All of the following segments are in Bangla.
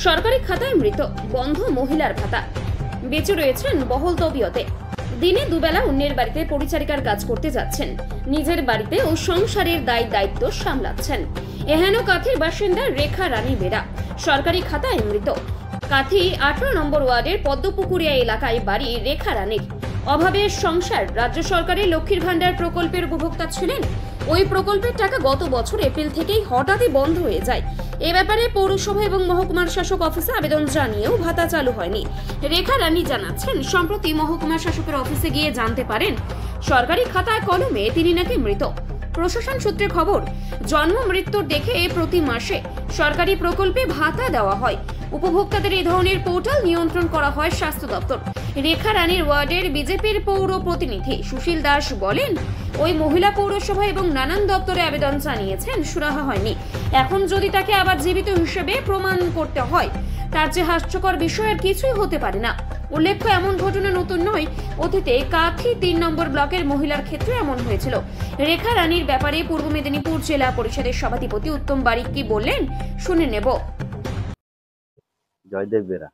সরকারি খাতায় মৃত, বন্ধ মহিলার ভাতা। বেঁচে রয়েছেন বহল তবিয়তে। দিনে দুবেলা অন্যের বাড়িতে পরিচারিকার কাজ করতে যাচ্ছেন, নিজের বাড়িতে ও সংসারের দায়িত্ব সামলাচ্ছেন। এহেন কাথির বাসিন্দা রেখা রানী বেরা, সরকারি খাতায় মৃত। কাথি 18 নম্বর ওয়ার্ডের পদ্মপুকুরিয়া এলাকায় বাড়ি রেখা রানীর। অভাবের সংসার। রাজ্য সরকারের লক্ষ্মীর ভান্ডার প্রকল্পের উপভোক্তা ছিলেন। ওই প্রকল্পের টাকা গত বছর এপ্রিল থেকেই হঠাৎই বন্ধ হয়ে যায়। এ ব্যাপারে পৌরসভা এবং মহকুমার শাসক অফিসে আবেদন জানিয়েও ভাতা চালু হয়নি। রেখা রানী জানাচ্ছেন, সম্প্রতি মহকুমার শাসকের অফিসে গিয়ে জানতে পারেন সরকারি খাতায় কলমে তিনি নাকি মৃত। প্রশাসন সূত্রে খবর, জন্ম মৃত্যুর দেখে প্রতি মাসে সরকারি প্রকল্পে ভাতা দেওয়া হয়। উপভোক্তাদের এই ধরনের পোর্টাল নিয়ন্ত্রণ করা হয় স্বাস্থ্য দপ্তর। রেখা রানীর ওয়ার্ডের বিজেপির পৌর প্রতিনিধি সুশীল দাস বলেন, ওই মহিলা পৌরসভা এবং নানান দপ্তরে আবেদন জানিয়েছেন, সুরাহা হয়নি। এখন যদি তাকে আবার জীবিত হিসেবে প্রমাণ করতে হয়, তার যে হাস্যকর বিষয় আর কিছুই হতে পারে না। উল্লেখ্য, এমন ঘটনা নতুন নয়। অতীতে কাথি 3 নম্বর ব্লকের মহিলার ক্ষেত্রে এমন হয়েছিল। রেখা রানীর ব্যাপারে পূর্ব মেদিনীপুর জেলা পরিষদের সভাধিপতি উত্তম বারিক কি বললেন, শুনে নেব। জয়দেব বেরা।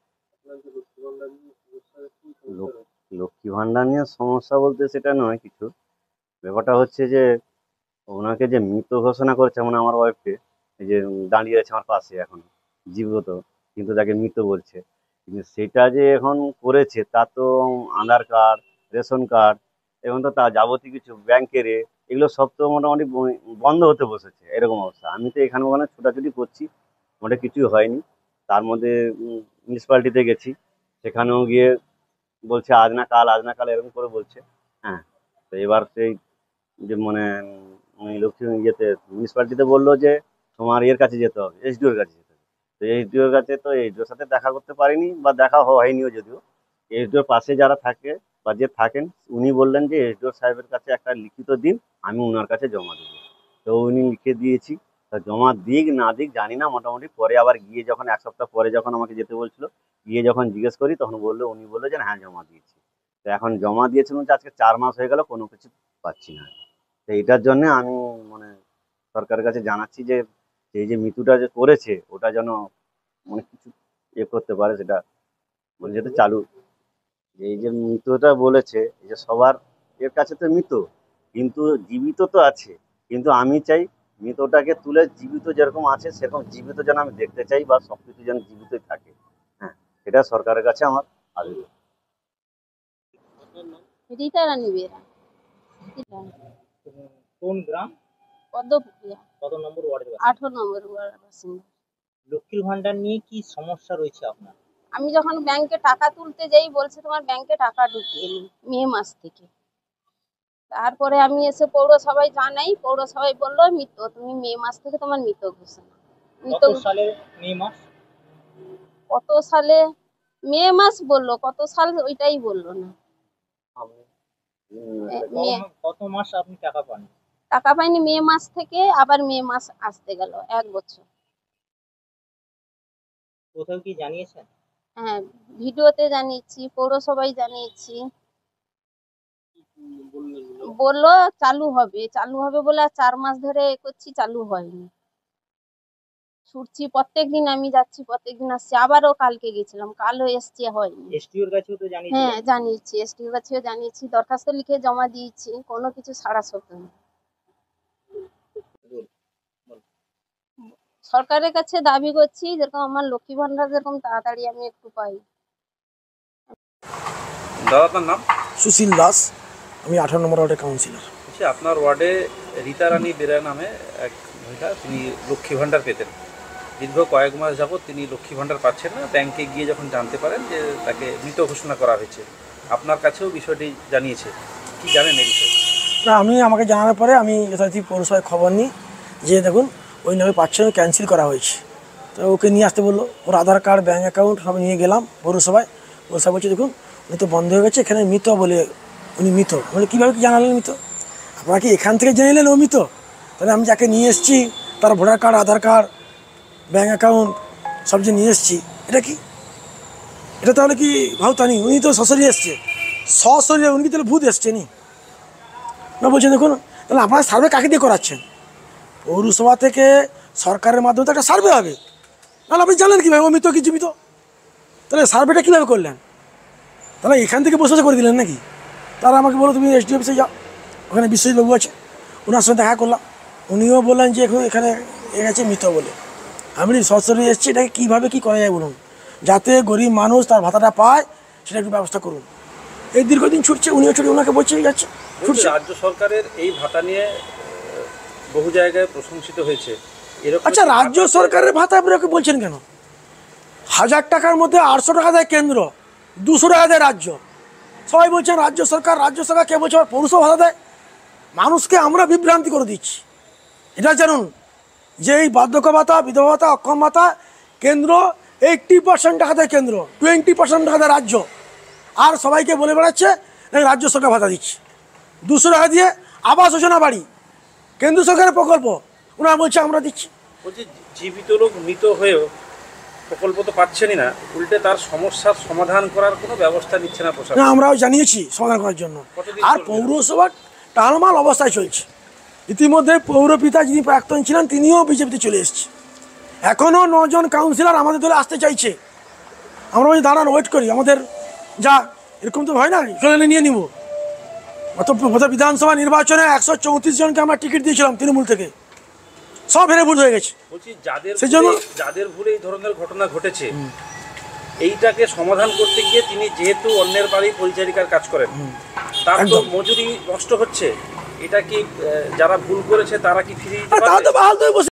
লক্ষ্মী ভান্ডার নিয়ে সমস্যা বলতে সেটা নয় কিছু, ব্যাপারটা হচ্ছে যে ওনাকে যে মৃত ঘোষণা করেছে, মানে আমার ওয়াইফকে, এই যে দাঁড়িয়ে আছে আমার পাশে এখন জীবিত, কিন্তু তাকে মৃত বলছে। কিন্তু সেটা যে এখন করেছে তার তো আধার কার্ড, রেশন কার্ড, এখন তো তার যাবতীয় কিছু ব্যাংকের এগুলো সব তো মোটামুটি বন্ধ হতে বসেছে, এরকম অবস্থা। আমি তো এখানে ওখানে ছোটাছুটি করছি, মোটে কিছুই হয়নি। তার মধ্যে মিউনিসিপ্যালিটিতে গেছি, সেখানেও গিয়ে বলছে আজ না কাল, আজ না কাল, এরকম করে বলছে। হ্যাঁ, তো এবার সেই যে মানে লক্ষ্মী ইয়েতে মিউনিসিপ্যালিটিতে বললো যে তোমার এর কাছে যেতে হবে, এসডিওর কাছে যেতে হবে। তো এসডিওর কাছে তো এসডিওর সাথে দেখা করতে পারিনি, বা দেখা হয়নিও যদিও। এসডিওর পাশে যারা থাকে বা যে থাকেন, উনি বললেন যে এসডিওর সাহেবের কাছে একটা লিখিত দিন, আমি ওনার কাছে জমা দেবো। তো উনি লিখে দিয়েছি। তা জমা দিক না দিক জানি না, মোটামুটি পরে আবার গিয়ে যখন 1 সপ্তাহ পরে যখন আমাকে যেতে বলছিল, গিয়ে যখন জিজ্ঞেস করি তখন উনি বললো যে হ্যাঁ জমা দিয়েছি। তো এখন জমা দিয়েছিলাম, আজকে 4 মাস হয়ে গেল, কোনো কিছু পাচ্ছি না। তো এটার জন্য আমি মানে সরকারের কাছে জানাচ্ছি যে এই যে মৃত্যুটা যে করেছে ওটা যেন মানে কিছু করতে পারে, সেটা মানে যেটা চালু। এই যে মৃত্যুটা বলেছে, এই যে সবার এর কাছে তো মৃত, কিন্তু জীবিত তো আছে। কিন্তু আমি চাই মৃতটাকে তুলে জীবিত যেরকম আছে সেরকম জীবিত যেন আমি দেখতে চাই, বা সবকিছু যেন জীবিতই থাকে। হ্যাঁ, এটা সরকারের কাছে আমার আবেদন। রীতা রানী বেরা। কোন গ্রাম? পদ্মপুকুরিয়া। কত নম্বর ওয়ার্ডে? 18 নম্বর ওয়ার্ডের বাসিন্দা। লক্ষ্মীর ভান্ডার নিয়ে কি সমস্যা রয়েছে আপনার? আমি যখন ব্যাংকে টাকা তুলতে যাই, বলছে তোমার ব্যাংকে টাকা ঢুকিয়ে নি মে মাস থেকে। তারপরে আমি এসে পৌরসভায় জানাই, পৌরসভায় বললো মৃত, তুমি মে মাস থেকে তোমার মৃত ঘোষণা। কত সালে মে মাস? কত সালে মে মাস বললো, কত সাল ওইটাই বললো না। কত মাস আপনি টাকা পান? টাকা পাইনি মে মাস থেকে, আবার মে মাস আসতে গেল 1 বছর। কোথাও কি জানিয়েছেন? হ্যাঁ, ভিডিওতে জানিয়েছি, পৌরসভায় জানিয়েছি। বললো চালু হবে, চালু হবে বলে 4 মাস ধরে করছি, চালু হয়নি। ছুটছি, প্রত্যেকদিন আমি যাচ্ছি, প্রত্যেকদিন আসছি। আবারও কালকে গেছিলাম, কালও এসছি, হয়নি। এসটিওর কাছেও তো জানিয়েছি? হ্যাঁ জানিয়েছি, এসটিওর কাছেও জানিয়েছি, দরখাস্ত লিখে জমা দিয়েছি, কোনো কিছু সাড়া শব্দ নেই। সরকারের কাছে দাবি করছি যেরকম আমার লক্ষ্মী ভান্ডার যেরকম তাড়াতাড়ি আমি একটু পাই। দাদা, আপনার নাম? সুশীল দাস, আমি 18 নম্বর ওয়ার্ডের কাউন্সিলর। আপনার ওয়ার্ডে রীতা রানী বেরা নামে এক মহিলা, তিনি লক্ষ্মী ভান্ডার পেতেন। দীর্ঘ কয়েক মাস যাবৎ তিনি লক্ষ্মী ভান্ডার পাচ্ছেন না। ব্যাংকে গিয়ে যখন জানতে পারেন যে তাকে মৃত ঘোষণা করা হয়েছে, আপনার কাছেও বিষয়টি জানিয়েছে, কি জানেন এই বিষয়ে? না, আমাকে জানানোর পরে আমি যথারীতি পৌরসভায় খবর নিই যে দেখুন ওই নামে পাচ্ছেন, ক্যান্সেল করা হয়েছে। তো ওকে নিয়ে আসতে বললো, ওর আধার কার্ড, ব্যাঙ্ক অ্যাকাউন্ট সব নিয়ে গেলাম পৌরসভায়। পৌরসভা বলছে দেখুন উনি তো বন্ধ হয়ে গেছে, এখানে মৃত বলে উনি মৃত। বলে কীভাবে কি জানালেন মৃত? আপনারা কি এখান থেকে জেনে নিলেন ও মৃত? তাহলে আমি যাকে নিয়ে এসেছি তার ভোটার কার্ড, আধার কার্ড, ব্যাঙ্ক অ্যাকাউন্ট সব যে নিয়ে এসেছি, এটা কি? এটা তাহলে কি ভাবতানি? উনি তো সশরীরে এসছে, সশরীরে। উনি কি তাহলে ভূত এসছে নি? না, বলছেন দেখুন তাহলে আপনারা সার্ভে কাকে দিয়ে করাচ্ছেন? পৌরসভা থেকে সরকারের মাধ্যমে তো একটা সার্ভে হবে, না তাহলে আপনি জানেন কীভাবে ও মৃত কি জীবিত? তাহলে সার্ভেটা কীভাবে করলেন? তাহলে এখান থেকে বসে বসে করে দিলেন নাকি? তারা আমাকে বলো তুমি এসডি অফিসে যাও, ওখানে বিশ্বজিৎবাবু আছে, ওনার সঙ্গে দেখা করলাম। উনিও বললেন যে এখন এখানে এ গেছে মৃত বলে। আমি সরাসরি এসেছি, এটাকে কীভাবে কী করা যায় বলুন, যাতে গরিব মানুষ তার ভাতাটা পায় সেটা একটু ব্যবস্থা করুন। এই দীর্ঘদিন ছুটছে, উনিও ছুটে ওনাকে বলছে যাচ্ছে ছুটছে। রাজ্য সরকারের এই ভাতা নিয়ে বহু জায়গায় প্রশংসিত হয়েছে। এরকম আচ্ছা, রাজ্য সরকারের ভাতা আপনাকে বলছেন কেন? 1000 টাকার মধ্যে 800 টাকা দেয় কেন্দ্র, 200 টাকা দেয় রাজ্য। সবাই বলছেন রাজ্য সরকার, কে বলছে আবার পৌরসভা ভাতা দেয়। মানুষকে আমরা বিভ্রান্তি করে দিচ্ছি। এটা জানুন যে এই বার্ধক্য ভাতা, বিধবা ভাতা, অক্ষম ভাতা কেন্দ্র 80% টাকা দেয় কেন্দ্র, 20% টাকা দেয় রাজ্য। আর সবাইকে বলে বেড়াচ্ছে রাজ্য সরকার ভাতা দিচ্ছে। 200 টাকা দিয়ে আবাস যোজনা বাড়ি, কেন্দ্র সরকারের প্রকল্প, ওনারা বলছে আমরা দিচ্ছি। বলছি জীবিত লোক মৃত হয়েও প্রকল্প তো পাচ্ছেনই না, উল্টে তার সমস্যার সমাধান করার কোনো ব্যবস্থা নিচ্ছে না প্রশাসন। না, আমরাও জানিয়েছি সমাধান করার জন্য। আর পৌরসভা টালমাল অবস্থায় চলছে। ইতিমধ্যে পৌরপিতা যিনি প্রাক্তন ছিলেন তিনিও বিজেপিতে চলে এসেছে। এখনও 9 জন কাউন্সিলর আমাদের দলে আসতে চাইছে। আমরা বলছি দাঁড়ান, ওয়েট করি, আমাদের যা এরকম তো হয় না, চলে নিয়ে নিব। গত বিধানসভা নির্বাচনে 134 জনকে আমরা টিকিট দিয়েছিলাম তৃণমূল থেকে, সব হেরে ভুল হয়ে গেছে। বলছি সেই জন্য যাদের ভুলে এই ধরনের ঘটনা ঘটেছে, এইটাকে সমাধান করতে গিয়ে তিনি যেহেতু অন্যের বাড়ি পরিচারিকার কাজ করেন, তার তো মজুরি নষ্ট হচ্ছে। এটা কি যারা ভুল করেছে তারা কি ফিরিয়ে দিতে পারবে? তারা তো বাহাল হয়ে বসে